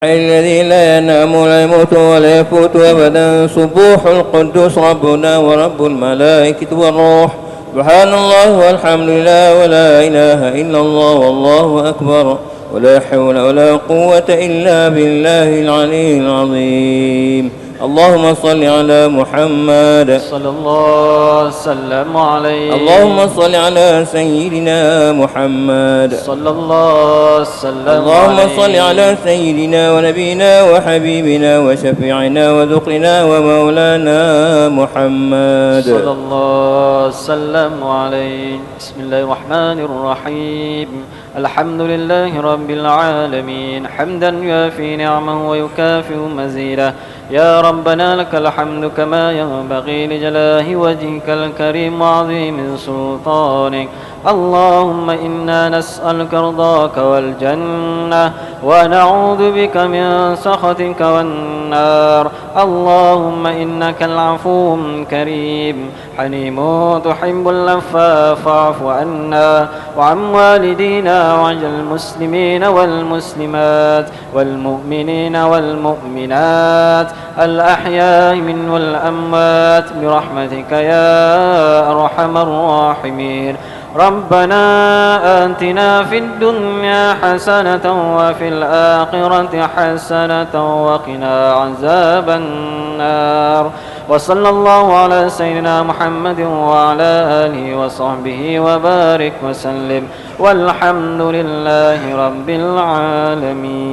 الذي لا ينام ولا يموت ولا يفوت أبدا سبوح القدوس ربنا ورب الملائكة والروح سبحان الله والحمد لله ولا إله إلا الله والله أكبر ولا حول ولا قوة إلا بالله العلي العظيم. اللهم صل على محمد صلى الله وسلم عليه. اللهم صل على سيدنا محمد صلى الله وسلم اللهم عليه. صل على سيدنا ونبينا وحبيبنا وشفيعنا وذكرنا ومولانا محمد صلى الله وسلم عليه. بسم الله الرحمن الرحيم. الحمد لله رب العالمين حمدا يوافي نعمه ويكافئ مزيده. يا ربنا لك الحمد كما ينبغي لجلال وجهك الكريم وعظيم سلطانك. اللهم إنا نسألك رضاك والجنة ونعوذ بك من سخطك والنار. اللهم إنك العفو الكريم حليم تحب العفو فاعف عنا وعن والدينا وعن المسلمين والمسلمات والمؤمنين والمؤمنات الأحياء من والأموات برحمتك يا أرحم الراحمين. ربنا آتنا في الدنيا حسنة وفي الآخرة حسنة وقنا عذاب النار. وصلى الله على سيدنا محمد وعلى آله وصحبه وبارك وسلم والحمد لله رب العالمين.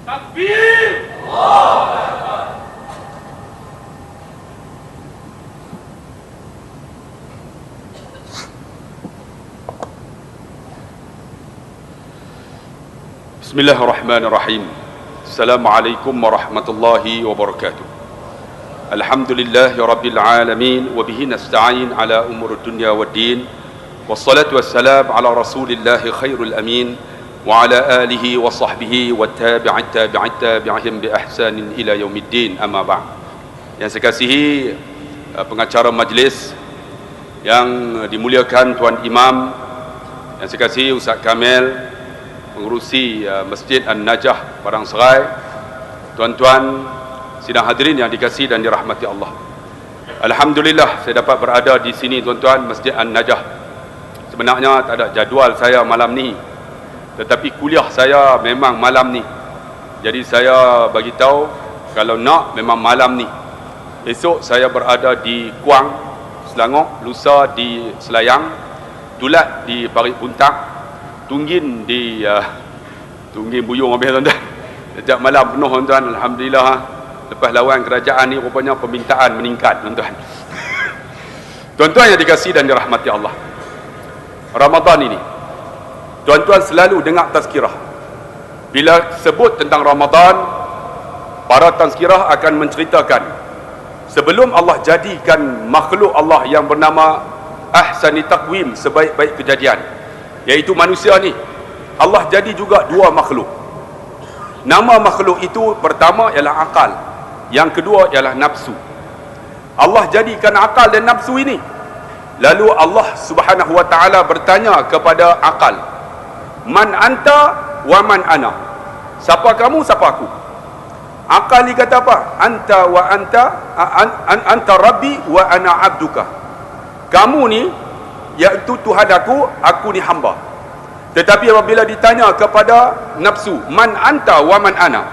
Takbir! Bismillahirrahmanirrahim. Assalamualaikum warahmatullahi wabarakatuh. Alhamdulillahi rabbil alamin wa bihi nasta'in ala umur dunya waddin. Wassalatu wassalam ala rasulillahi khairul amin wa ala alihi wa sahbihi wa tabi'ihim bi ihsanin ila yaumiddin, amma ba'd. Yang saya kasihi pengacara majlis, yang dimuliakan Tuan Imam, yang saya kasihi Ustaz Kamil, pengurusi Masjid An-Najah Padang Serai, tuan-tuan sidang hadirin yang dikasihi dan dirahmati Allah. Alhamdulillah saya dapat berada di sini tuan-tuan, Masjid An-Najah. Sebenarnya tak ada jadual saya malam ni, tetapi kuliah saya memang malam ni. Jadi saya bagi tahu kalau nak memang malam ni. Esok saya berada di Kuang, Selangor, lusa di Selayang, Tulat di Parit Puntang, Tunggin di Tunggin Buyung habis tuan-tuan. Setiap malam penuh tuan-tuan. Alhamdulillah. Lepas lawan kerajaan ni rupanya permintaan meningkat tuan-tuan. Tuan-tuan yang dikasihi dan dirahmati Allah, Ramadan ini tuan-tuan selalu dengar tazkirah. Bila sebut tentang Ramadan, para tazkirah akan menceritakan sebelum Allah jadikan makhluk Allah yang bernama ahsani taqwim, sebaik-baik kejadian, iaitu manusia ni, Allah jadi juga dua makhluk. Nama makhluk itu pertama ialah akal, yang kedua ialah nafsu. Allah jadikan akal dan nafsu ini, lalu Allah Subhanahu wa taala bertanya kepada akal, man anta wa man ana, siapa kamu, siapa aku? Akal ni kata apa? Anta wa anta anta rabbi wa ana abduka. Kamu ni iaitu Tuhan aku ni hamba. Tetapi apabila ditanya kepada nafsu, man anta wa man ana,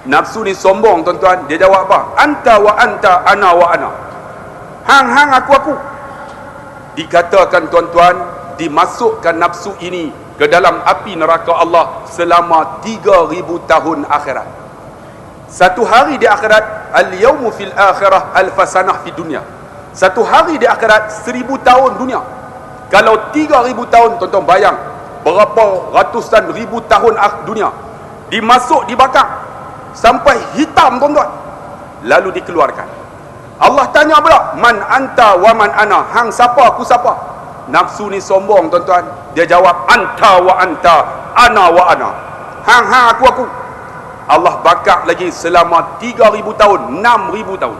nafsu ni sombong tuan-tuan. Dia jawab apa? Anta wa anta, ana wa ana. Hang aku. Dikatakan tuan-tuan, dimasukkan nafsu ini ke dalam api neraka Allah selama 3000 tahun akhirat. Satu hari di akhirat, al-yawmu fil akhirah alfasanah fi dunia. Satu hari di akhirat 1000 tahun dunia. Kalau 3000 tahun, tuan-tuan bayang berapa ratusan ribu tahun dunia. Dimasuk, dibakar sampai hitam, tuan-tuan, lalu dikeluarkan. Allah tanya pula, man anta wa man ana, hang siapa, aku siapa? Nafsu ni sombong, tuan-tuan. Dia jawab, anta wa anta, ana wa ana, hang aku. Allah bakar lagi selama 3000 tahun, 6000 tahun.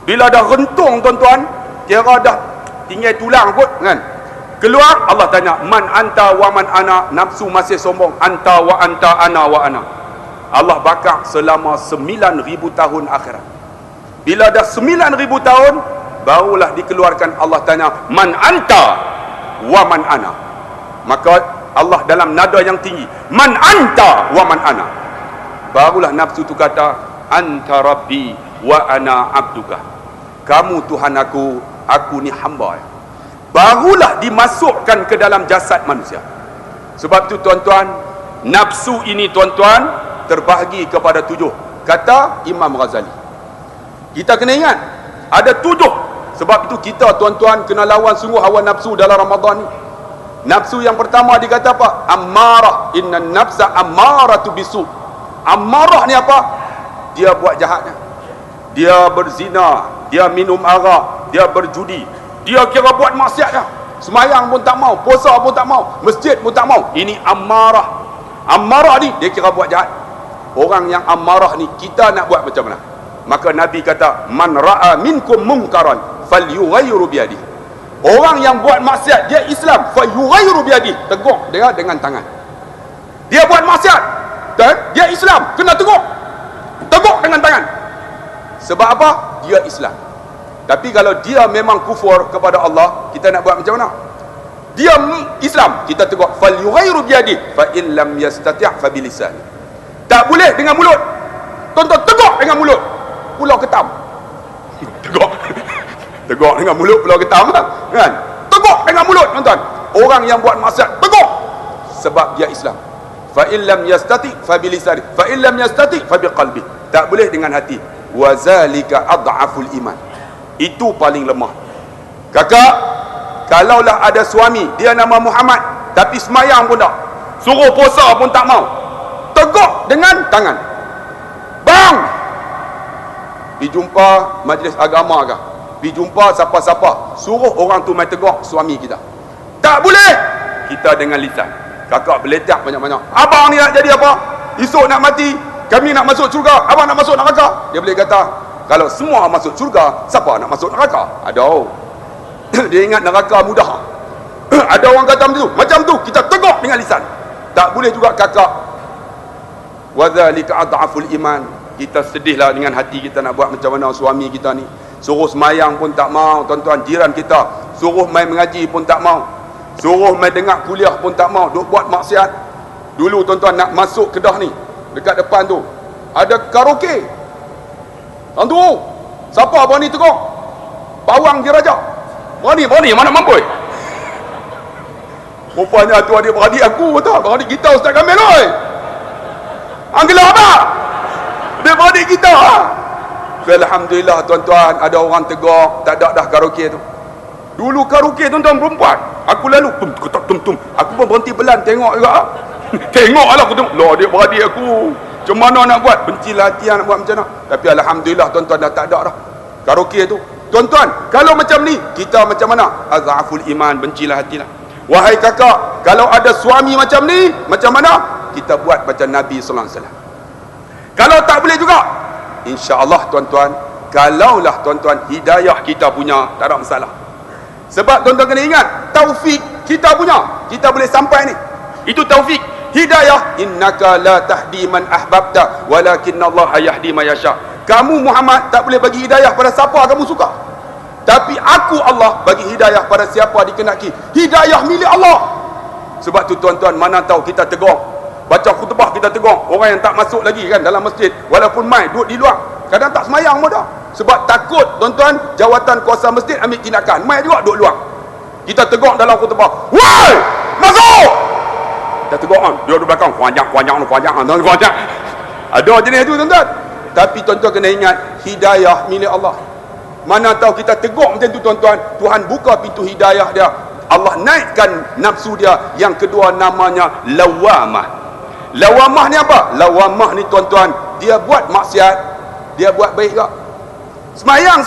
Bila dah rentung, tuan-tuan, kira dah tinggal tulang kot kan, keluar, Allah tanya, man anta wa man ana, nafsu masih sombong, anta wa anta, ana wa ana. Allah bakar selama 9000 tahun akhirat. Bila dah 9000 tahun, barulah dikeluarkan. Allah tanya, man anta wa man ana. Maka Allah dalam nada yang tinggi, man anta wa man ana. Barulah nafsu tu kata, anta rabbi wa ana abduka. Kamu Tuhan aku ni hamba. Barulah dimasukkan ke dalam jasad manusia. Sebab tu tuan-tuan, nafsu ini tuan-tuan terbahagi kepada 7. Kata Imam Ghazali, kita kena ingat ada 7. Sebab itu kita tuan-tuan kena lawan sungguh hawa nafsu dalam Ramadan ni. Nafsu yang pertama dikata apa? Ammarah. Inna nafsa ammaratu bisu. Ammarah ni apa? Dia buat jahatnya. Dia berzina, dia minum arak, dia berjudi, dia kira buat maksiat dah. Semayang pun tak mau, puasa pun tak mau, masjid pun tak mau. Ini ammarah. Ammarah ni dia kira buat jahat. Orang yang ammarah ni, kita nak buat macam mana? Maka Nabi kata, man ra'a minkum munkaran falyughayyiru biyadi. Orang yang buat maksiat, dia Islam, falyughayyiru biyadi, tegur dia dengan tangan. Dia buat maksiat, dia Islam, kena tegur dengan tangan. Sebab apa? Dia Islam. Tapi kalau dia memang kufur kepada Allah, kita nak buat macam mana? Dia Islam, kita tegur, falyughayyiru biyadi, fa in lam yastati' fa bilisan. Tak boleh dengan mulut. Tonton, tegur dengan mulut, Pulau Ketam. Tegur dengan mulut Pulau Ketam kan? Tegur dengan mulut, tonton. Orang yang buat maksiat, tegur, sebab dia Islam. Fa in lam yastati' fa bilisan, fa in lam yastati' fa biqalbi. Tak boleh dengan hati. Wa zalika adhaful iman. Itu paling lemah. Kakak, kalaulah ada suami, dia nama Muhammad, tapi semayang pun tak, suruh puasa pun tak mau, tegur dengan tangan. Bang, pergi jumpa majlis agama ke, pergi jumpa siapa-siapa, suruh orang tu main tegur suami kita. Tak boleh. Kita dengan lisan. Kakak beletak banyak-banyak. Abang ni nak jadi apa? Esok nak mati, kami nak masuk syurga, abang nak masuk neraka. Dia boleh kata, kalau semua masuk syurga, siapa nak masuk neraka? Ada. Dia ingat neraka mudah. Ada orang kata macam tu, kita tegur dengan lisan. Tak boleh juga kakak. Wa dzalika adhaful iman. Kita sedihlah dengan hati kita nak buat macam mana suami kita ni. Suruh semayang pun tak mau, tuan-tuan. Jiran kita suruh main mengaji pun tak mau, suruh main dengar kuliah pun tak mau, duk buat maksiat. Dulu tuan-tuan nak masuk Kedah ni, dekat depan tu ada karaoke. Tuan-tuan, siapa berani tegur? Bawang Diraja. Berani, mana mampu? Rupanya tu adik-beradik aku, betul? Beradik kita Ustaz Kamil, oi. Anggila apa? Adik-beradik kita. So, alhamdulillah tuan-tuan, ada orang tegur, tak ada dah karaoke tu. Dulu karaoke tuan-tuan perempuan, aku lalu tum. Aku pun berhenti belan tengok juga. Tengoklah aku tengok. Loh, adik-beradik aku, macam mana nak buat? Bencilah hati nak buat macam mana. Tapi alhamdulillah tuan-tuan dah tak ada dah karaoke tu. Tuan-tuan, kalau macam ni, kita macam mana? Azaful iman, bencilah hatilah. Wahai kakak, kalau ada suami macam ni, macam mana? Kita buat macam Nabi sallallahu alaihi wasallam. Kalau tak boleh juga, insya-Allah tuan-tuan, kalaulah tuan-tuan hidayah kita punya, tak ada masalah. Sebab tuan-tuan kena ingat, taufik kita punya, kita boleh sampai ni. Itu taufik. Hidayah, innaka la tahdi man ahbabta walakinallaha yahdi man yasha. Kamu Muhammad tak boleh bagi hidayah pada siapa kamu suka, tapi aku Allah bagi hidayah pada siapa dikenaki. Hidayah milik Allah. Sebab tu tuan-tuan, mana tahu kita tegur, baca khutbah kita tegur orang yang tak masuk lagi kan dalam masjid, walaupun mai duduk di luar, kadang tak semayang pun dah. Sebab takut tuan-tuan, jawatan kuasa masjid ambil tindakan, mai juga duduk luar. Kita tegur dalam khutbah, woi, masuk. dah tegur kan, dia di belakang kuanjang ada jenis tu tuan-tuan. Tapi tuan-tuan kena ingat, hidayah milik Allah. Mana tahu kita tegur macam tu tuan-tuan, Tuhan buka pintu hidayah dia, Allah naikkan nafsu dia. Yang kedua namanya lawamah. Lawamah ni apa? Lawamah ni tuan-tuan, dia buat maksiat, dia buat baik tak? Semayang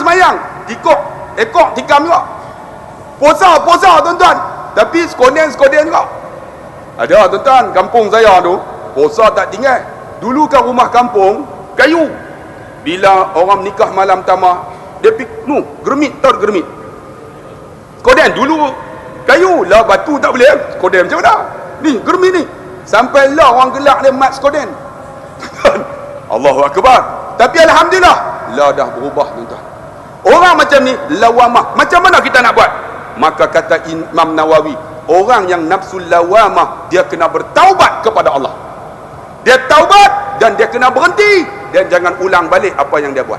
ekor tikam juga. Puasa tuan-tuan, tapi sekoden juga. Ada tuan-tuan, kampung saya tu puasa tak tinggal. Dulu kan rumah kampung kayu, bila orang nikah malam pertama dia germit, tahu germit sekoden dulu kayu lah, batu tak boleh, sekoden macam mana ni, germit ni, sampai lah orang gelak dia mat sekoden. Allahu Akbar. Tapi alhamdulillah lah dah berubah tuan-tuan. Orang macam ni lawamah, macam mana kita nak buat? Maka kata Imam Nawawi, orang yang nafsu lawamah, dia kena bertaubat kepada Allah. Dia taubat dan dia kena berhenti dan jangan ulang balik apa yang dia buat.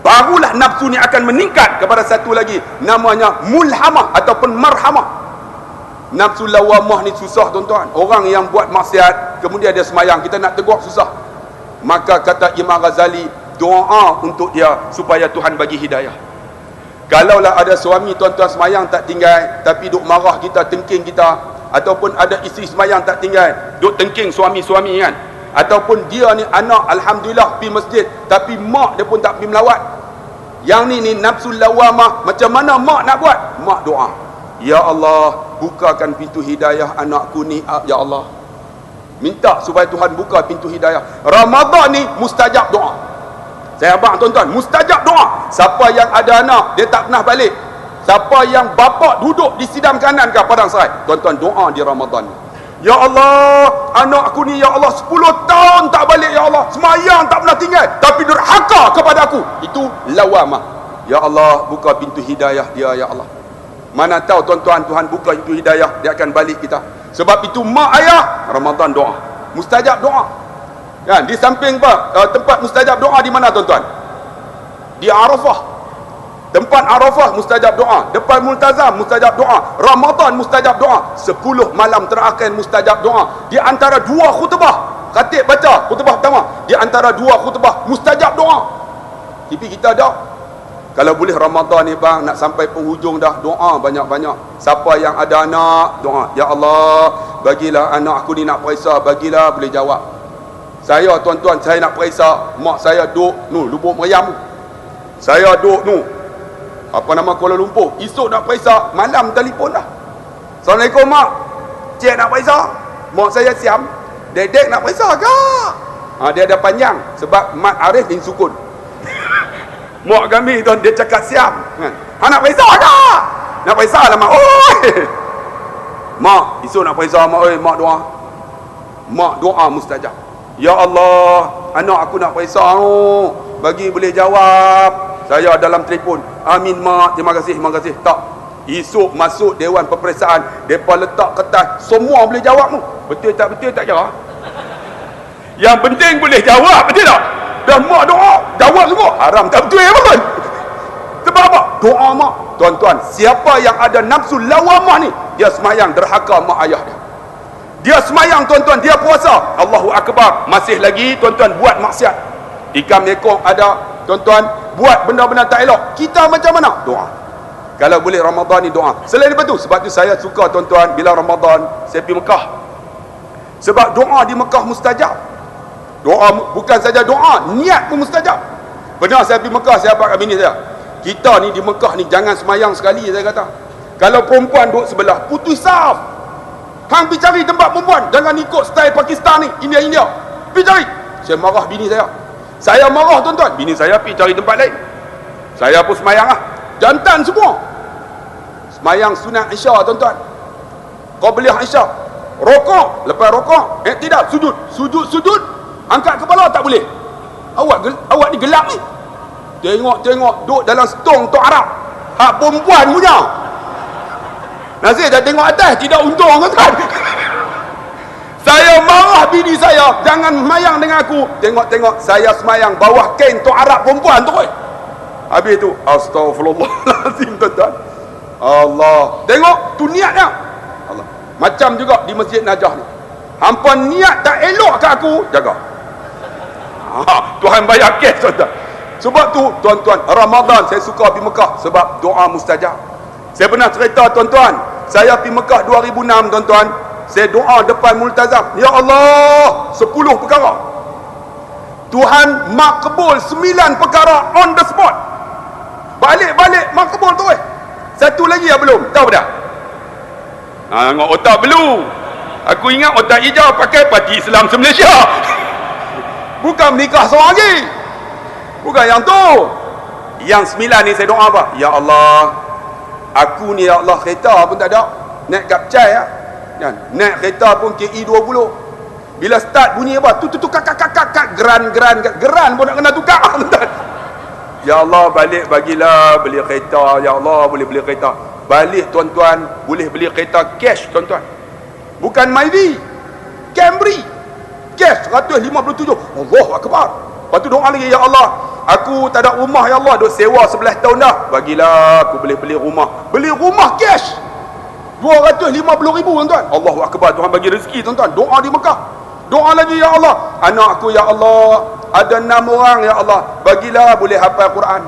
Barulah nafsu ni akan meningkat kepada satu lagi, namanya mulhamah ataupun marhamah. Nafsu lawamah ni susah tuan-tuan. Orang yang buat maksiat kemudian dia semayang, kita nak tegur susah. Maka kata Imam Ghazali, doa untuk dia supaya Tuhan bagi hidayah. Kalaulah ada suami tuan-tuan semayang tak tinggal, tapi duk marah kita, tengking kita, ataupun ada isteri semayang tak tinggal, duk tengking suami-suami kan, ataupun dia ni anak alhamdulillah pergi masjid tapi mak dia pun tak pergi melawat. Yang ni nafsu lawamah. Macam mana mak nak buat? Mak doa, ya Allah, bukakan pintu hidayah anakku ni, ya Allah. Minta supaya Tuhan buka pintu hidayah. Ramadan ni mustajab doa. Saya abang tuan-tuan, mustajab doa. Siapa yang ada anak dia tak pernah balik, siapa yang bapa duduk di sidang kanan ke padang serai, tuan-tuan doa di Ramadan ni, ya Allah, anak aku ni ya Allah 10 tahun tak balik ya Allah, semayang tak pernah tinggal tapi durhaka kepada aku. Itu lawamah. Ya Allah, buka pintu hidayah dia ya Allah. Mana tahu tuan-tuan, Tuhan buka pintu hidayah, dia akan balik kita. Sebab itu mak ayah Ramadan doa, mustajab doa kan. Di samping tempat mustajab doa di mana tuan-tuan? Di Arafah. Tempat Arafah mustajab doa, depan Multazam mustajab doa, Ramadan mustajab doa, 10 malam terakhir mustajab doa. Di antara 2 khutbah, khatib baca khutbah pertama, di antara 2 khutbah mustajab doa. Tapi kita ada, kalau boleh Ramadan ni bang, nak sampai penghujung dah, doa banyak-banyak. Siapa yang ada anak, doa, ya Allah, bagilah anak aku ni nak periksa, bagilah boleh jawab. Saya tuan-tuan, saya nak periksa, mak saya duk Lubuk Meriam, saya duk Kuala Lumpur. Esok nak periksa, malam telefon dah, Assalamualaikum mak, cik nak periksa, mak saya siam, dedek nak periksa ke? Dia ada panjang sebab Mat Arif bin Sukun. Mak kami tuan, dia cakap siam kan? Nak periksa ke? Nak periksa lah mak. Mak, esok nak periksa mak. Mak doa, mak doa mustajab. Ya Allah, anak aku nak periksa, bagi boleh jawab. Saya dalam telefon, amin mak, terima kasih. Tak, esok masuk Dewan Peperiksaan, mereka letak kertas, semua boleh jawab tu. Betul tak jawab. Yang penting boleh jawab, betul tak? Dah mak doa, jawab semua. Haram tak betul ya tuan? Sebab apa? Doa mak. Tuan-tuan, siapa yang ada nafsu lawamah ni, dia semayang derhaka mak ayah dia. Dia semayang tuan-tuan, dia puasa, Allahu Akbar, masih lagi tuan-tuan buat maksiat. Tikam ekor ada tuan-tuan, buat benda-benda tak elok. Kita macam mana? Doa. Kalau boleh Ramadan ni doa. Selain daripada tu, sebab tu saya suka tuan-tuan, bila Ramadan saya pergi Mekah, sebab doa di Mekah mustajab. Doa bukan saja doa, niat pun mustajab. Benar, saya pergi Mekah, saya abang bini saya, kita ni di Mekah ni jangan semayang sekali, saya kata. Kalau perempuan duduk sebelah, putus saf. Hang pergi cari tempat perempuan, jangan ikut style Pakistan ni, India. Pergi cari. Saya marah bini saya. Saya marah tuan-tuan, bini saya pergi cari tempat lain. Saya pun semayang lah, jantan semua. Semayang sunat Isya tuan-tuan, Qabliyah Isya, rokok, lepas rokok, tidak, sujud, angkat kepala tak boleh. Awak ni gelap ni. Tengok, duduk dalam stong tok Arab, hak perempuan punya. Nasib dah tengok atas, tidak untung kan. Saya marah bini saya, jangan semayang dengan aku. Tengok, saya semayang bawah kain tok Arab perempuan tu. Habis tu, astagfirullahalazim tuan-tuan. Allah, tengok tu niatnya. Allah. Macam juga di Masjid Najah ni. Hampa niat tak elok kat aku, jaga. Tuhan bayar kes, tuan-tuan. Sebab tu, tuan-tuan, Ramadan saya suka pergi Mekah sebab doa mustajab. Saya pernah cerita, tuan-tuan, saya pergi Mekah 2006, tuan-tuan. Saya doa depan multazam, ya Allah, 10 perkara. Tuhan makbul 9 perkara on the spot. Balik-balik makbul tu. Satu lagi yang belum, tahu dah? Tengok otak blue. Aku ingat otak hijau pakai Parti Islam se-Malaysia. Bukan menikah seorang lagi. Bukan yang tu. Yang 9 ni saya doa apa? Ya Allah, aku ni ya Allah kereta pun tak ada. Naik kapcai ya. Naik kereta pun KE 20. Bila start bunyi apa? Tu kak geran pun nak kena tukar. Ya Allah, balik bagilah beli kereta. Ya Allah, boleh beli kereta. Balik tuan-tuan, boleh beli kereta cash tuan-tuan. Bukan Myvi, Camry. Cash 157. Allahu Akbar. Lepas tu doa lagi, ya Allah, aku tak ada rumah ya Allah, duk sewa 11 tahun dah. Bagilah aku boleh beli rumah. Beli rumah cash 250,000 tuan-tuan. Allahu Akbar. Tuhan bagi rezeki tuan-tuan. Doa di Mekah. Doa lagi, ya Allah, anak aku ya Allah, ada 6 orang ya Allah, bagilah boleh hafal Quran.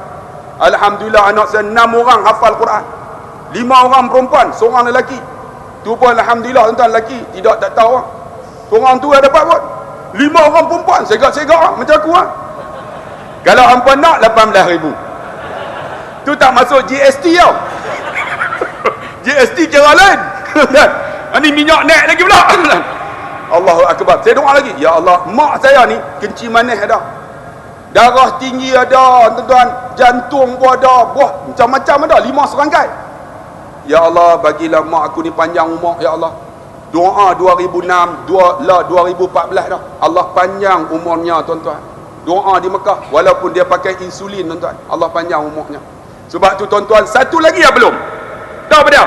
Alhamdulillah, anak saya 6 orang hafal Quran. 5 orang perempuan, seorang lelaki. Tu pun alhamdulillah tuan-tuan, lelaki tidak tak tahu. Seorang tu ada dapat pun. 5 orang perempuan, segak-segak macam aku lah. Kalau hampa nak 18,000. Tu tak masuk GST tau. GST kira lain. Ini minyak naik lagi pula. Allahu Akbar. Saya doa lagi, ya Allah, mak saya ni kencing manis ada, darah tinggi ada tuan-tuan, jantung pun ada, buah macam-macam ada, 5 serangkai. Ya Allah, bagilah mak aku ni panjang umur ya Allah. Doa 2006, 2014 dah, Allah panjang umurnya tuan-tuan. Doa di Mekah, walaupun dia pakai insulin tuan-tuan, Allah panjang umurnya. Sebab tu tuan-tuan, satu lagi yang belum. Tahu apa dia?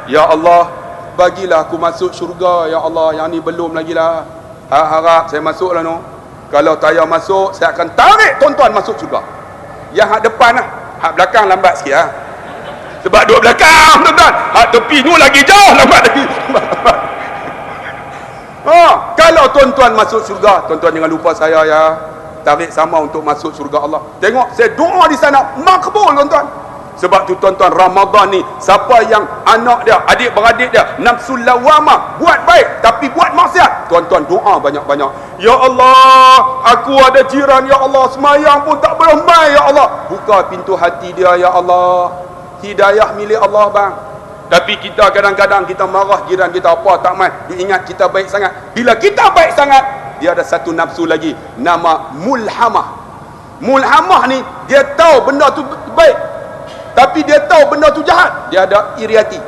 Ya Allah, bagilah aku masuk syurga ya Allah. Yang ni belum lagi lah. Harap saya masuk lah no. Kalau saya masuk, saya akan tarik tuan-tuan masuk syurga. Yang hak depan lah, hak belakang lambat sikit lah. Sebab duduk belakang tuan-tuan, hak tepi tu lagi jauh, lambat lagi. Kalau tuan-tuan masuk syurga, tuan-tuan jangan lupa saya ya. Tarik sama untuk masuk syurga Allah. Tengok saya doa di sana, makbul tuan-tuan. Sebab tu tuan-tuan, Ramadan ni, siapa yang anak dia, adik-beradik dia nafsul lawamah, buat baik tapi buat maksiat, tuan-tuan doa banyak-banyak. Ya Allah, aku ada jiran ya Allah, semayang pun tak boleh mai ya Allah. Buka pintu hati dia ya Allah. Hidayah milik Allah bang. Tapi kita kadang-kadang kita marah jiran kita, apa tak mai. Dia ingat kita baik sangat. Bila kita baik sangat, dia ada satu nafsu lagi, nama mulhamah. Mulhamah ni, dia tahu benda tu baik, tapi dia tahu benda tu jahat. Dia ada iri hati,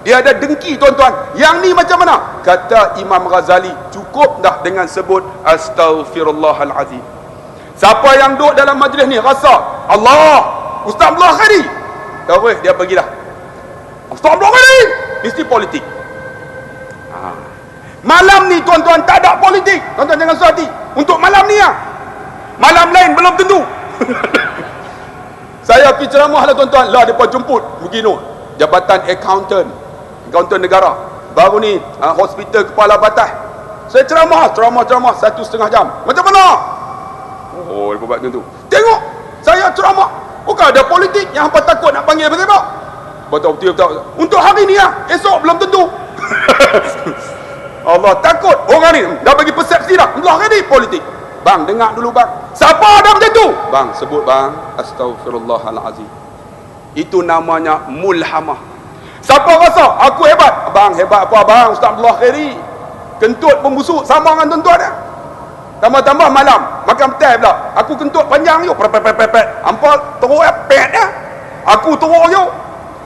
dia ada dengki tuan-tuan. Yang ni macam mana? Kata Imam Ghazali, cukup dah dengan sebut Astaghfirullahalazim. Siapa yang duduk dalam majlis ni rasa Allah, Ustaz Abdullah Khairi, terus dia pergilah Ustaz Abdullah Khairi, mesti politik. Malam ni tuan-tuan tak ada politik. Tuan-tuan jangan susah hati. Untuk malam ni lah. Malam lain belum tentu. Saya pergi ceramah lah tuan-tuan. Lah mereka jemput begini, Jabatan Accountant negara. Baru ni hospital Kepala Batas. Saya ceramah 1,5 jam. Macam mana? Oh, mereka buat tentu. Tengok saya ceramah, bukan ada politik. Yang hampa takut nak panggil apa-apa. Betul. Untuk hari ni lah. Esok belum tentu. Allah takut orang ni dah bagi persepsi dah. Allah ni politik. Bang, dengar dulu bang. Siapa ada macam tu? Bang, sebut bang. Astaghfirullahalazim. Itu namanya mulhamah. Siapa rasa aku hebat? Bang, hebat apa bang? Ustaz Abdullah Khairi. Kentut pembusuk sama dengan tuan-tuan dia. Tambah-tambah malam makan petai pula. Aku kentut panjang yo. Pepet. Hampa teruk pet dah. Aku teruk yo.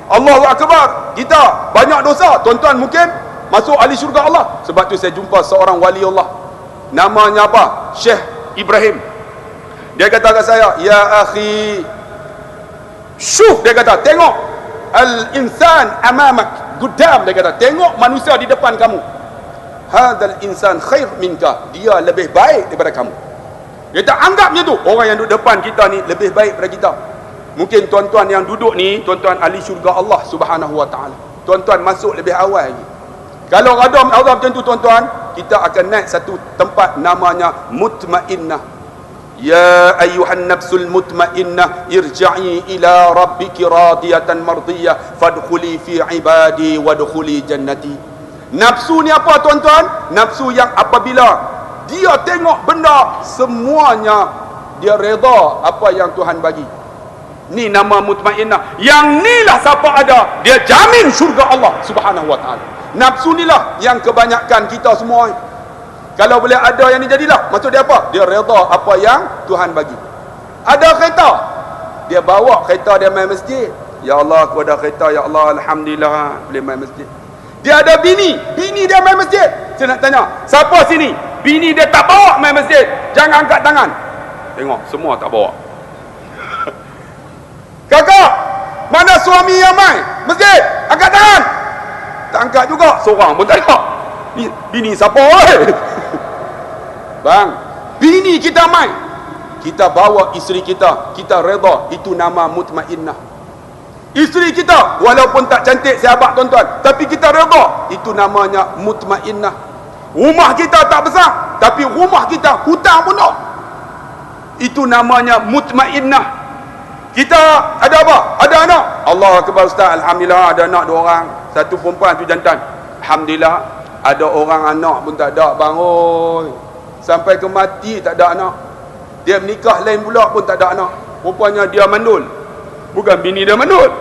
Allahu Akbar. Kita banyak dosa. Tuan-tuan mungkin masuk ahli syurga Allah. Sebab tu saya jumpa seorang wali Allah, namanya apa? Syekh Ibrahim. Dia kata kat saya, ya akhi, syuf, dia kata, tengok al-insan amamak, gudam, dia kata, tengok manusia di depan kamu. Hadal insan khair minka, dia lebih baik daripada kamu. Dia tak anggap macam tu. Orang yang duduk depan kita ni lebih baik daripada kita. Mungkin tuan-tuan yang duduk ni, tuan-tuan ahli syurga Allah Subhanahu wa ta'ala. Tuan-tuan masuk lebih awal lagi. Kalau ada Allah macam tu tuan-tuan, kita akan naik satu tempat namanya mutmainnah. Ya ayyuhan nafsul mutmainnah irja'i ila rabbiki radiyatan mardiyah fadkhuli fi ibadi wadkhuli jannati. Nafsu ni apa tuan-tuan? Nafsu yang apabila dia tengok benda semuanya dia reda apa yang Tuhan bagi. Ni nama mutmainnah. Yang ni lah siapa ada, dia jamin syurga Allah Subhanahu wa taala. Nafsu ni lah yang kebanyakan kita semua. Kalau boleh ada yang ni jadilah. Maksud dia apa? Dia reda apa yang Tuhan bagi. Ada kereta, dia bawa kereta dia main masjid. Ya Allah, aku ada kereta, ya Allah, alhamdulillah boleh main masjid. Dia ada bini dia main masjid. Saya nak tanya, siapa sini bini dia tak bawa main masjid? Jangan angkat tangan. Tengok, semua tak bawa. Kakak, mana suami yang main masjid? Angkat tangan. Tak angkat juga, seorang pun tak angkat. Ni bini siapa? Bang, bini kita main, kita bawa isteri kita, kita reda, itu nama mutmainnah. Isteri kita walaupun tak cantik sahabat tuan-tuan, tapi kita reda, itu namanya mutmainnah. Rumah kita tak besar, tapi rumah kita hutang pun tak, itu namanya mutmainnah. Kita ada apa? Ada anak. Allah akbar ustaz, alhamdulillah ada anak 2 orang, 1 perempuan 1 jantan. Alhamdulillah. Ada orang anak pun tak ada bang. Oi, sampai ke mati tak ada anak. Dia menikah lain pula pun tak ada anak. Rupanya dia mandul. Bukan bini dia mandul,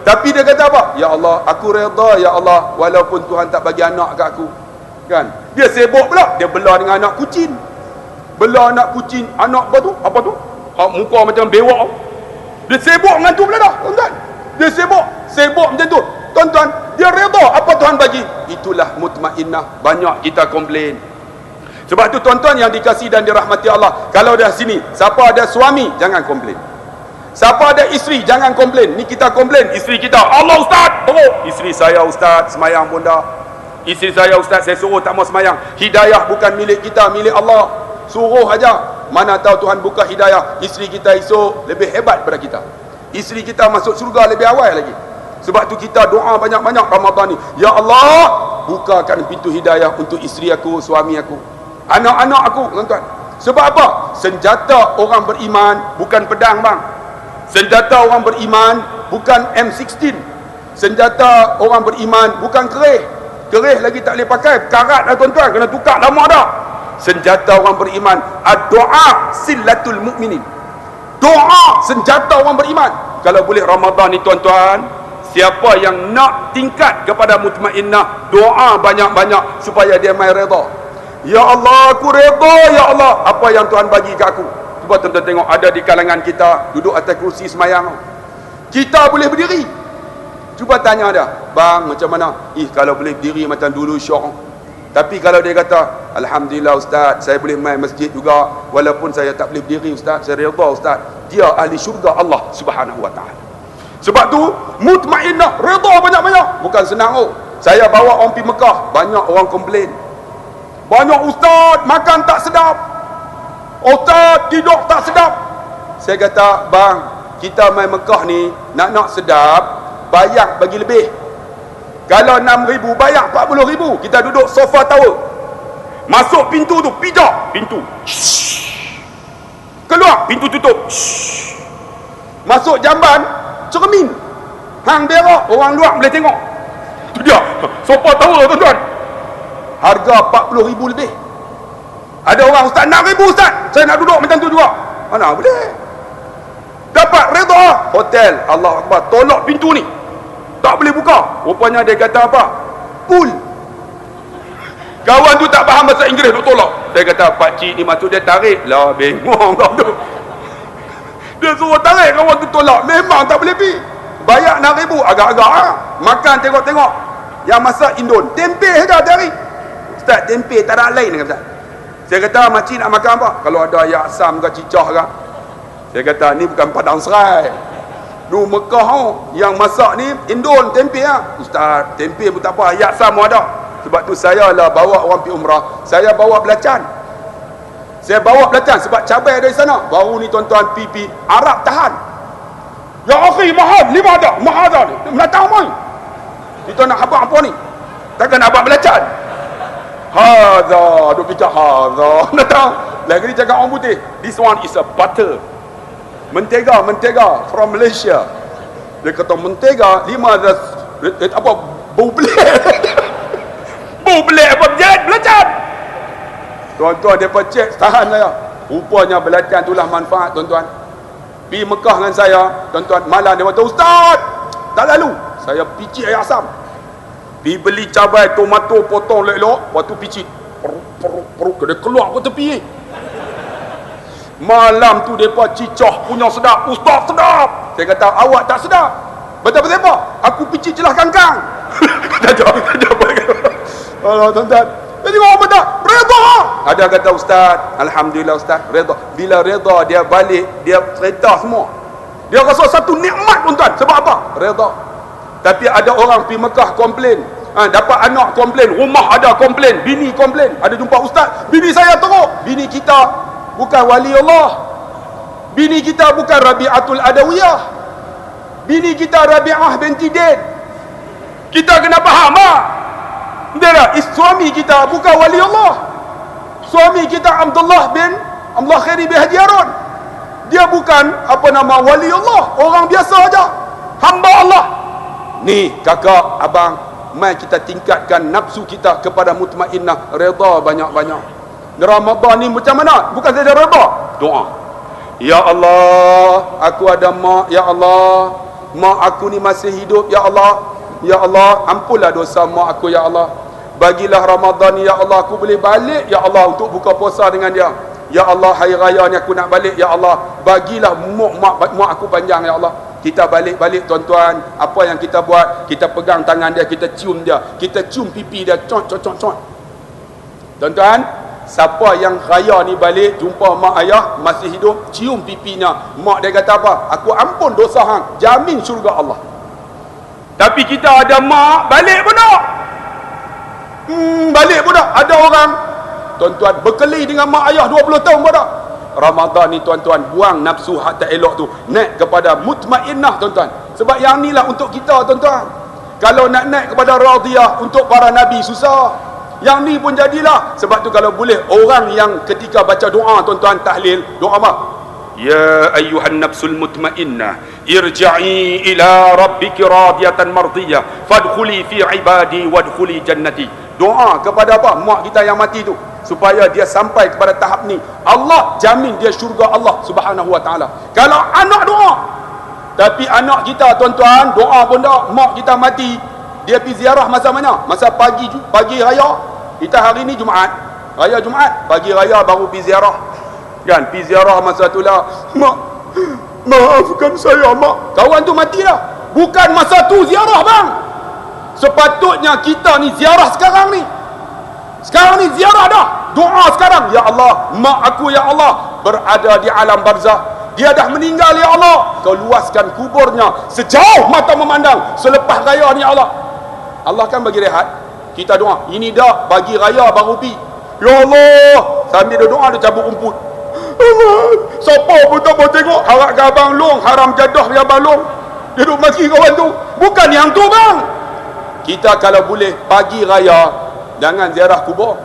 tapi dia kata apa? Ya Allah, aku redha ya Allah walaupun Tuhan tak bagi anak kat aku. Kan? Dia sibuk pula, dia bela dengan anak kucing. Bela anak kucing, anak apa tu? Apa tu? Muka macam bewak. Dia sibuk dengan tu pula dah, tuan-tuan. Dia sibuk macam tu. Tuan-tuan, dia redha apa Tuhan bagi. Itulah mutmainnah. Banyak kita komplain. Sebab tu tuan-tuan yang dikasihi dan dirahmati Allah, kalau dah sini, siapa ada suami, jangan komplain. Siapa ada isteri, jangan komplain. Ni kita komplain, isteri kita, Allah ustaz, teruk. Isteri saya ustaz, semayang pun dah. Isteri saya ustaz, saya suruh tak mau semayang. Hidayah bukan milik kita, milik Allah. Suruh aja. Mana tahu Tuhan buka hidayah, isteri kita esok lebih hebat daripada kita. Isteri kita masuk surga lebih awal lagi. Sebab tu kita doa banyak-banyak Ramadan ni. Ya Allah, bukakan pintu hidayah untuk isteri aku, suami aku, anak-anak aku, tuan-tuan. Sebab apa? Senjata orang beriman bukan pedang bang. Senjata orang beriman bukan M16. Senjata orang beriman bukan kerih. Kerih lagi tak boleh pakai, karat dah tuan-tuan, kena tukar lama dah. Senjata orang beriman, doa silatul mukminin. Doa senjata orang beriman. Kalau boleh Ramadan ni tuan-tuan, siapa yang nak tingkat kepada mutmainnah, doa banyak-banyak supaya dia mai redha. Ya Allah, aku redha ya Allah apa yang Tuhan bagi kat aku. Cuba tuan-tuan tengok, ada di kalangan kita duduk atas kerusi semayang, kita boleh berdiri. Cuba tanya dia, bang macam mana? Kalau boleh berdiri macam dulu syok. Tapi kalau dia kata, alhamdulillah ustaz, saya boleh main masjid juga walaupun saya tak boleh berdiri ustaz, saya redha ustaz, dia ahli syurga Allah Subhanahu wa taala. Sebab tu mutmainnah, redha banyak-banyak. Bukan senang. Saya bawa orang pergi Mekah, banyak orang komplain. Banyak ustaz makan tak sedap, ustaz tidur tak sedap. Saya kata, bang, kita main Mekah ni nak sedap, bayar bagi lebih. Kalau 6,000 bayar 40,000. Kita duduk sofa tower. Masuk pintu tu, pijak pintu. Keluar, pintu tutup. Masuk jamban, cermin. Hang berak, orang luar boleh tengok. Tu dia, sofa tower tuan-tuan. Harga 40,000 lebih. Ada orang, ustaz 6,000 ustaz, saya nak duduk macam tu juga. Mana boleh. Dapat redha. Hotel, Allah Akbar, tolak pintu ni, tak boleh buka. Rupanya dia kata apa? Pool. Kawan tu tak faham bahasa Inggeris, duk tolak. Saya kata, pakcik ni maksud dia tarik lah, bengong kau tu. Dia suruh tarik, kawan tu tolak. Memang tak boleh pergi. Bayar 6,000, agak-agak makan tengok-tengok. Yang masak Indon, tempe saja tarik. Ustaz, tempe tak ada lain dengan Ustaz. Saya kata, makcik nak makan apa? Kalau ada ayak asam ke cicah ke. Saya kata, ni bukan Padang Serai. Lu Mekah yang masak ni Indon, tempe lah. Ustaz, tempe pun tak apa, ayak asam ada. Sebab tu saya lah bawa orang pergi umrah, saya bawa belacan. Saya bawa belacan sebab cabai dari sana. Baru ni tuan-tuan pipi Arab tahan. Ya akhi, mahal, 5 ada, mahal dah ni. Menatang mai. Kita nak apa ni? Takkan nak buat belacan. Hadza, duk fikir hadza. Nak tahu? Lagi dia cakap orang putih, this one is a butter. Mentega from Malaysia. Dia kata mentega 5 apa bau belik. Bau belik apa belacan. Tuan-tuan depa cek tahan saya. Rupanya belacan itulah manfaat tuan-tuan. Pergi Mekah dengan saya, tuan-tuan, malam dia kata, "Ustaz, tak lalu saya picit air asam. Pergi beli cabai tomato potong elok-elok, waktu picit peruk dia keluar ke tepi. Malam tu depa cicah punya sedap. Ustaz sedap. Saya kata, awak tak sedap. Betul apa? Aku picit jelah kangkang. Tak jawab. Allah tuan-tuan. Jadi orang kata, redha. Ada kata, Ustaz, alhamdulillah Ustaz, redha. Bila redha dia balik, dia cerita semua. Dia rasa satu nikmat tuan-tuan. Sebab apa? Redha. Tapi ada orang pergi Mekah komplain. Dapat anak komplain, rumah ada komplain, bini komplain. Ada jumpa Ustaz, bini saya teruk. Bini kita bukan wali Allah. Bini kita bukan Rabi'atul Adawiyah. Bini kita Rabi'ah binti Din. Kita kena faham tak? Suami kita bukan wali Allah. Suami kita Abdullah Khairi bin Haji Harun. Dia bukan wali Allah, orang biasa aja, hamba Allah. Ni kakak, abang, mai kita tingkatkan nafsu kita kepada mutmainnah, redha banyak-banyak. Ramadan ni macam mana? Bukan saja redha, doa. Ya Allah, aku ada mak, ya Allah, mak aku ni masih hidup, ya Allah. Ya Allah, ampunlah dosa mak aku, ya Allah. Bagilah Ramadan ni, ya Allah, aku boleh balik, ya Allah, untuk buka puasa dengan dia. Ya Allah, hari raya ni aku nak balik, ya Allah. Bagilah mak aku panjang, ya Allah. Kita balik-balik tuan-tuan. Apa yang kita buat? Kita pegang tangan dia, kita cium dia, kita cium pipi dia, cot. Tuan-tuan, siapa yang raya ni balik jumpa mak ayah masih hidup, cium pipinya, mak dia kata apa? Aku ampun dosa hang, jamin syurga Allah. Tapi kita ada mak balik pun tak. Balik pun tak. Ada orang tuan-tuan berkeli dengan mak ayah 20 tahun pun tak. Ramadan ni tuan-tuan, buang nafsu hak tak elok tu, naik kepada mutmainnah tuan-tuan. Sebab yang ni lah untuk kita tuan-tuan. Kalau nak naik kepada radiyah untuk para nabi susah. Yang ni pun jadilah. Sebab tu kalau boleh orang yang ketika baca doa tuan-tuan, tahlil, doa apa? Ya ayyuhan nafsul mutmainnah, irja'i ila rabbiki radiyatan mardiyah, fadkhuli fi ibadi wadkhuli jannati. Doa kepada apa? Mak kita yang mati tu, supaya dia sampai kepada tahap ni. Allah jamin dia syurga Allah Subhanahu wa taala. Kalau anak doa. Tapi anak kita tuan-tuan doa pun tak. Mak kita mati, dia pergi ziarah masa mana? Masa pagi raya. Kita hari ni Jumaat, raya Jumaat, pagi raya baru pergi ziarah. Kan, pergi ziarah masa tu lah, mak, maafkan saya mak. Kawan tu mati dah. Bukan masa tu ziarah bang. Sepatutnya kita ni ziarah sekarang ni. Sekarang ni ziarah dah. Doa sekarang. Ya Allah, mak aku ya Allah berada di alam barzah. Dia dah meninggal ya Allah. Kau luaskan kuburnya sejauh mata memandang selepas raya ni ya Allah. Allah kan bagi rehat. Kita doa. Ini dah bagi raya baru pi. Ya Allah. Sambil dia doa dia cabut rumput. Siapa pun tak boleh tengok. Harap ke abang long. Haram jadah ke abang long. Dia duduk maki kawan tu. Bukan yang tu bang. Kita kalau boleh pagi raya jangan ziarah kubur.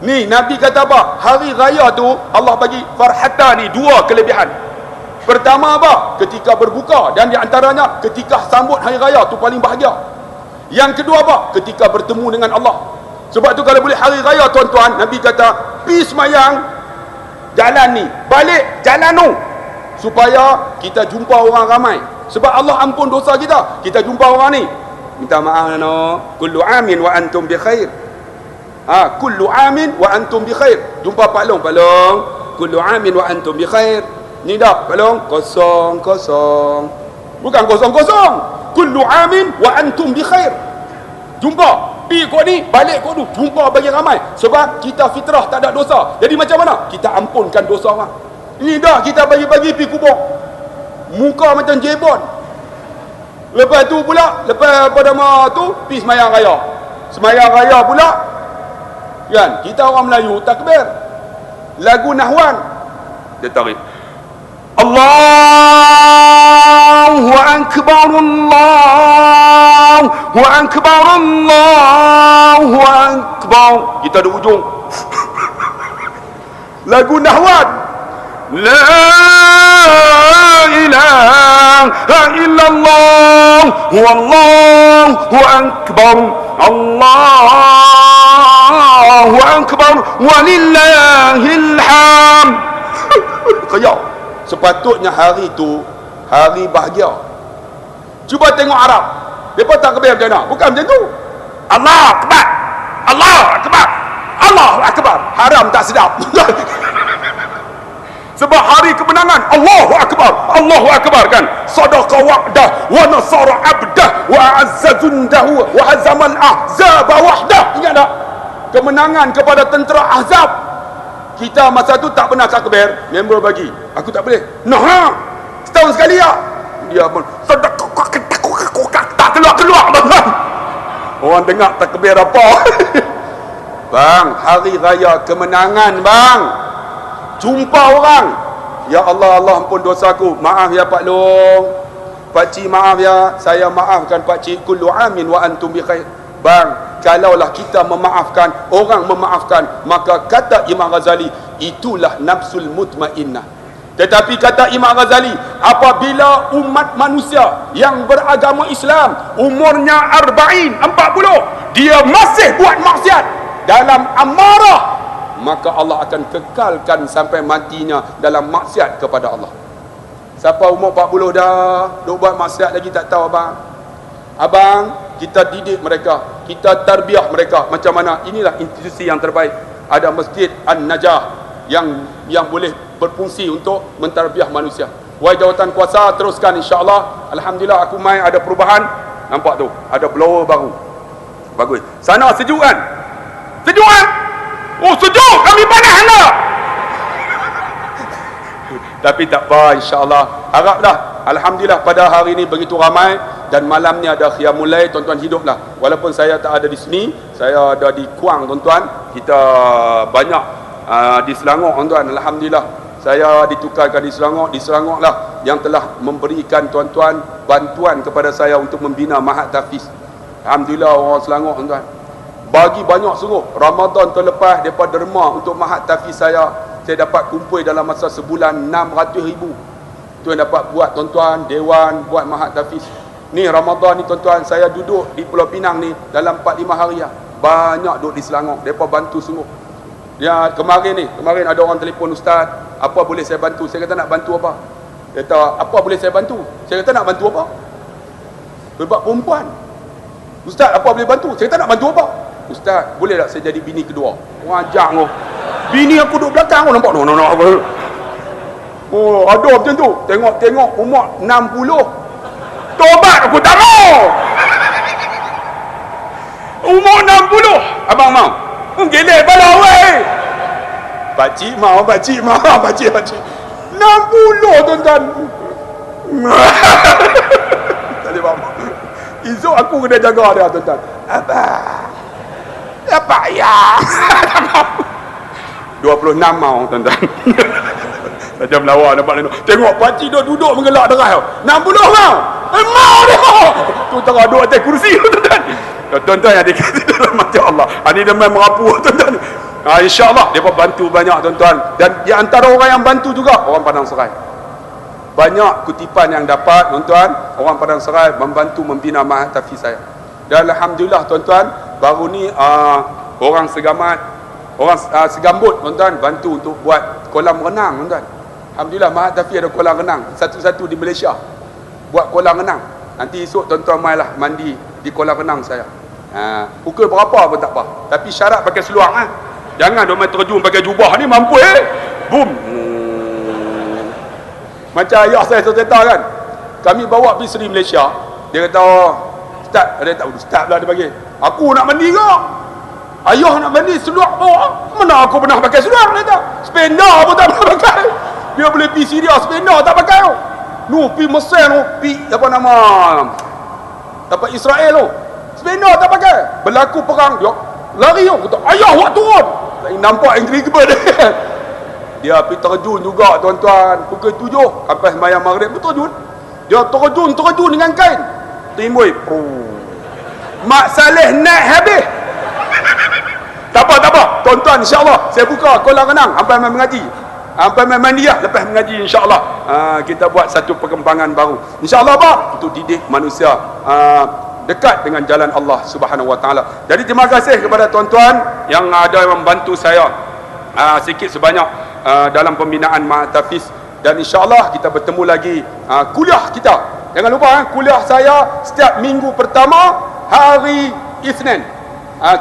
Ni Nabi kata apa? Hari raya tu Allah bagi farhatan ni dua kelebihan. Pertama apa? Ketika berbuka, dan di antaranya ketika sambut hari raya tu paling bahagia. Yang kedua apa? Ketika bertemu dengan Allah. Sebab tu kalau boleh hari raya tuan-tuan, Nabi kata pi semayang jalan ni, balik jalan tu, supaya kita jumpa orang ramai. Sebab Allah ampun dosa kita. Kita jumpa orang ni, minta maaf no, kullu amin wa antum bi khair. Kullu amin wa antum bi khair. Jumpa Pak Long, kullu amin wa antum bi khair. Ni dah Pak Long kosong. Bukan kosong. Kullu amin wa antum bi khair. Jumpa, pi kau ni, balik kau tu, jumpa bagi ramai. Sebab kita fitrah tak ada dosa. Jadi macam mana? Kita ampunkan dosa orang. Ini dah kita bagi-bagi pi kubur. Muka macam jebon. Lepas tu pula, lepas pada tu pi semayang raya. Semayang raya pula, kan, kita orang Melayu takbir. Lagu Nahwan dia tarik, Allahu Allahu Akbar, Allahu Akbar, Allahu Akbar. Kita ada ujung lagu Nahwan. La ilaha illallah wallahu akbar, Allahu akbar walillahil hamd. Kaya sepatutnya hari itu hari bahagia. Cuba tengok Arab, mereka tak kebir macam mana? Bukan macam tu. Allah akbar, Allah akbar, Allah akbar. Haram tak sedap. Sebab hari kemenangan, Allahu Akbar, Allahu Akbar kan. Sadaqa wa'dah wa nasara abdah wa azza jundahu wa hazamal ahzab wahdah. Ingat tak? Kemenangan kepada tentera Ahzab. Kita masa tu tak pernah takbir, member bagi. Aku tak boleh. Nah, setahun sekali ya. Dia pun sadaqa tak keluar bang. Orang dengar takbir apa? Bang, hari raya kemenangan bang. Jumpa orang, ya Allah, Allah ampun dosaku, maaf ya Pak Long, Pak Cik maaf ya, saya maafkan Pak Cik, kullu amin wa antum bi khair. Bang, kalaulah kita memaafkan, orang memaafkan, maka kata Imam Ghazali, itulah nafsul mutmainnah. Tetapi kata Imam Ghazali, apabila umat manusia yang beragama Islam umurnya 40, dia masih buat maksiat dalam amarah, maka Allah akan kekalkan sampai matinya dalam maksiat kepada Allah. Siapa umur 40 dah duk buat maksiat lagi tak tahu abang. Abang, kita didik mereka, kita tarbiyah mereka macam mana. Inilah institusi yang terbaik. Ada Masjid An-Najah yang boleh berfungsi untuk mentarbiyah manusia. Wahai jawatan kuasa, teruskan insya-Allah. Alhamdulillah aku mai ada perubahan. Nampak tu, ada blower baru. Bagus. Sana sejuk kan? Sejuk kan? Oh sejuk, kami panas anda. Tapi tak apa, insya-Allah. Haraplah, alhamdulillah pada hari ini begitu ramai dan malam ni ada qiyamul lail, tuan-tuan hiduplah. Walaupun saya tak ada di sini, saya ada di Kuang tuan-tuan. Kita banyak di Selangor tuan-tuan. Alhamdulillah saya ditukarkan di Selangor lah yang telah memberikan tuan-tuan bantuan kepada saya untuk membina Mahat Tahfiz. Alhamdulillah orang Selangor tuan-tuan bagi banyak sungguh. Ramadan terlepas mereka derma untuk Mahat Tahfiz saya dapat kumpul dalam masa sebulan 600,000. Tu yang dapat buat tuan-tuan dewan buat Mahat Tahfiz. Ni Ramadan ni tuan-tuan, saya duduk di Pulau Pinang ni dalam 4-5 hari lah. Banyak duduk di Selangor, mereka bantu sungguh. Ya, kemarin ada orang telefon, ustaz, apa boleh saya bantu? Saya kata nak bantu apa? Dia kata, apa boleh saya bantu? Saya kata nak bantu apa? Sebab perempuan. Ustaz, apa boleh bantu? Saya kata nak bantu apa? Ustaz, boleh tak saya jadi bini kedua? Wajak kau. Bini aku duduk belakang kau nampak? No. Oh, ada macam tu. Tengok umur 60. Tobat aku tak mau. Umur 60. Abang mau? Gelek pala weh. Pakcik mau. 60 tuan-tuan. Tak boleh faham. Esok aku kena jaga dia tuan-tuan. Apa ya? 26 mau tuan-tuan. Saja melawar nampak dia. Tengok pakcik duduk menggelak derah. 60 mau. Mau dia. Tu tengah duduk atas kursi tuan-tuan. Tuan-tuan yang dikasih dalam mati Allah. Ini dia main merapu tuan-tuan. InsyaAllah dia bantu banyak tuan-tuan. Dan di antara orang yang bantu juga orang Padang Serai. Banyak kutipan yang dapat tuan-tuan, orang Padang Serai membantu membina Mahat Tahfiz saya. Dan alhamdulillah tuan-tuan, baru ni orang Segamat, orang Segambut tuan-tuan bantu untuk buat kolam renang tuan-tuan. Alhamdulillah Mahat Tahfiz ada kolam renang satu-satu di Malaysia. Buat kolam renang. Nanti esok tuan-tuan mailah mandi di kolam renang saya. Pukul berapa pun tak apa. Tapi syarat pakai seluar Jangan dia main terjun pakai jubah ni mampu boom. Macam ayah saya cerita kan. Kami bawa pergi Seri Malaysia. Dia kata, Ustaz, dia tak Ustaz pula dia bagi. Aku nak mandi ke? Ayah nak mandi seluar bawah. Mana aku pernah pakai seluar dia kata. Spender pun tak pernah pakai. Dia boleh pergi Syria spender tak pakai tu. Pergi Mesir pergi apa nama? Dapat Israel tu. Spender tak pakai. Berlaku perang dia lari tu. Kata, ayah awak turun. Nampak incredible dia. Dia pergi terjun juga tuan-tuan. Pukul 7 sampai sembahyang maghrib terjun. Dia terjun dengan kain. Timbul. Mak Saleh naik habis. Tak apa. Tuan-tuan, insya-Allah saya buka kolam renang sampai main mengaji. Sampai main mandiah lepas mengaji, insya-Allah. Kita buat satu perkembangan baru. Insya-Allah apa? Untuk didik manusia dekat dengan jalan Allah Subhanahu wa taala. Jadi terima kasih kepada tuan-tuan yang ada membantu saya sikit sebanyak dalam pembinaan Ma'tafiz, dan insya-Allah kita bertemu lagi kuliah kita. Jangan lupa kuliah saya setiap minggu pertama hari Isnin.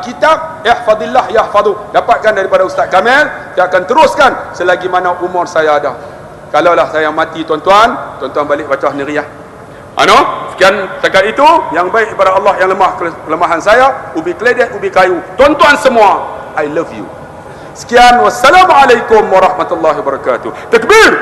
Kitab Ihfadillah Yahfadu, dapatkan daripada Ustaz Kamil. Dia akan teruskan selagi mana umur saya ada. Kalaulah saya mati, tuan-tuan balik baca Niriyah. Sekian setakat itu. Yang baik kepada Allah, yang lemah kelemahan saya, ubi keledek, ubi kayu. Tuan-tuan semua, I love you. Sekian, wassalamualaikum warahmatullahi wabarakatuh. Takbir.